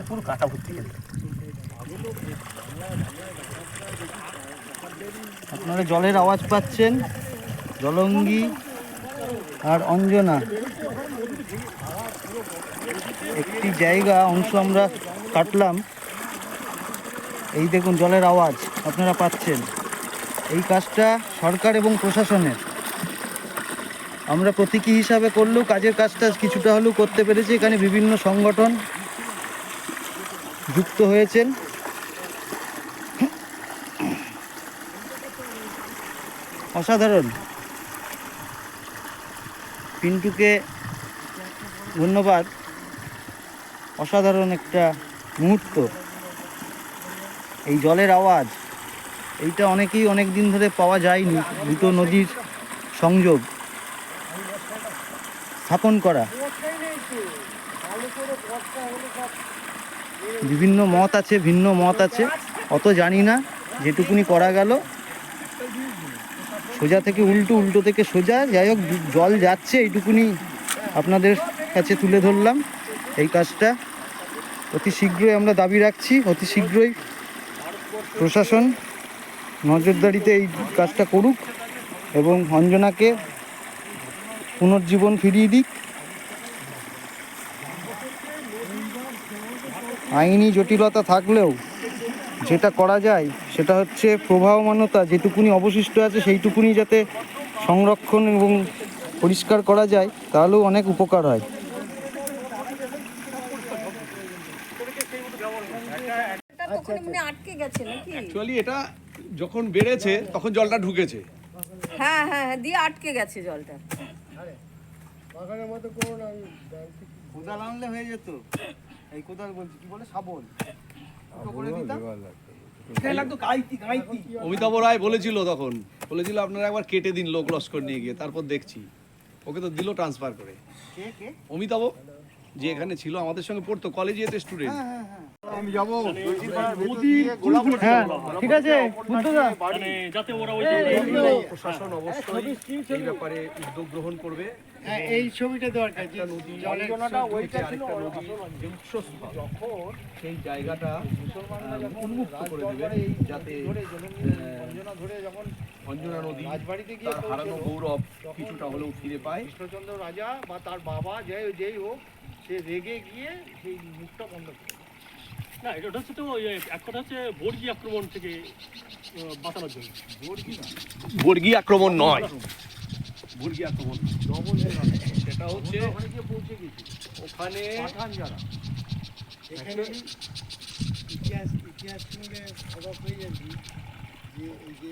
পুরো কাটা ভর্তি গেল। আপনারা জলের আওয়াজ পাচ্ছেন, জলঙ্গি আর অঞ্জনা একটি জায়গা অংশ আমরা কাটলাম। এই দেখুন জলের আওয়াজ আপনারা পাচ্ছেন। এই কাজটা সরকার এবং প্রশাসনের, আমরা প্রতীকী হিসাবে করলেও কাজের কাজটা কিছুটা হলেও করতে পেরেছি। এখানে বিভিন্ন সংগঠন যুক্ত হয়েছেন। অসাধারণ। পিন্টুকে ধন্যবাদ, অসাধারণ একটা মুহূর্ত। এই জলের আওয়াজ, এইটা অনেকেই অনেক দিন ধরে পাওয়া যায়নি। দুটো নদীর সংযোগ স্থাপন করা, বিভিন্ন মত আছে, ভিন্ন মত আছে, অত জানি না। যেটুকুনি করা গেল, সোজা থেকে উল্টো, উল্টো থেকে সোজা, যাই হোক জল যাচ্ছে এইটুকুনি আপনাদের কাছে তুলে ধরলাম। এই কাজটা অতি শীঘ্রই আমরা দাবি রাখছি, অতি শীঘ্রই প্রশাসন নজরদারিতে এই কাজটা করুক এবং অঞ্জনাকে পুনর্জীবন ফিরিয়ে দিক। আইনি জটিলতা থাকলেও যেটা করা যায় সেটা হচ্ছে প্রবাহমানতা যেটুকুনি অবশিষ্ট আছে সেইটুকুনি যাতে সংরক্ষণ এবং পরিষ্কার করা যায়, তাহলেও অনেক উপকার হয়। অ্যাকচুয়ালি এটা যখন বেড়েছে তখন জলটা ঢুকেছে। হ্যাঁ হ্যাঁ হ্যাঁ, দিয়ে আটকে গেছে জলটা। কোদাল আনলে হয়ে যেত। এই কোদাল বলছি, কি বলে, শাবল করে দিতাম। অমিতাভ রায় বলেছিল তখন, বলেছিল আপনারা একবার কেটে দিন লোক লস্কর নিয়ে গিয়ে, তারপর দেখছি। ওকে তো দিল ট্রান্সফার করে। অমিতাভ যে এখানে ছিল, আমাদের সঙ্গে পড়তো, কলেজে স্টুডেন্ট। আমি যাবো ঠিক আছে বুদ্ধদা, প্রশাসন অবশ্যই এই ব্যাপারে উদ্যোগ গ্রহণ করবে। এই ছবিটা দরকার। সেই জায়গাটা উন্মুক্ত করে দেবে যাতে অঞ্জনা নদী তার হারানো গৌরব কিছুটা হলেও ফিরে পায়। কৃষ্ণচন্দ্র রাজা বা তার বাবা যেই হোক, সে রেগে গিয়ে সেই মুখটা বন্ধ করে। না, এটা হচ্ছে তো এক কথা হচ্ছে বর্গী আক্রমণ থেকে বাঁচানোর জন্য। বর্গী আক্রমণ নয়, বর্গী আক্রমণ সেটা হচ্ছে ওখানে পাঠান যারা এখানে ইতিহাস শুনলে অবাক হয়ে যাচ্ছি যে এই যে